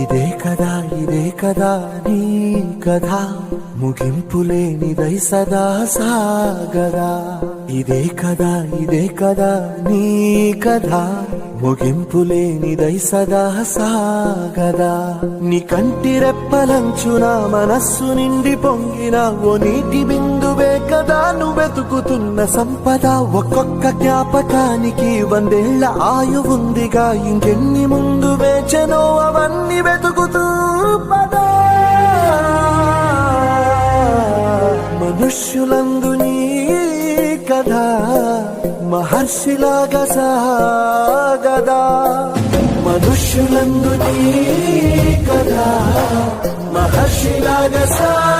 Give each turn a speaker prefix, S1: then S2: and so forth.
S1: ఇదే కదా నీ కథ, ముగింపులేనిదై సదా సాగదా. ఇదే కదా నీ కథ, ముగింపులేనిదై సదా సాగదా. నీ కంటి రెప్పలంచున మనస్సు నిండి పొంగిన ఓ నీటి బిందువే కదా నువ్వెతుకుతున్న సంపద. ఒక్కొక్క జ్ఞాపకానికి 100 ఏళ్ల ఆయువుందిగా, ఇంకెన్ని ముందు వేచనో అవన్నీ వెతుకుతూ పదా. మనుష్యులందు నీ కథ మహర్షిలాగా సాగదా. మనుష్యులందు నీ కథ మహర్షిలాగా సాగదా.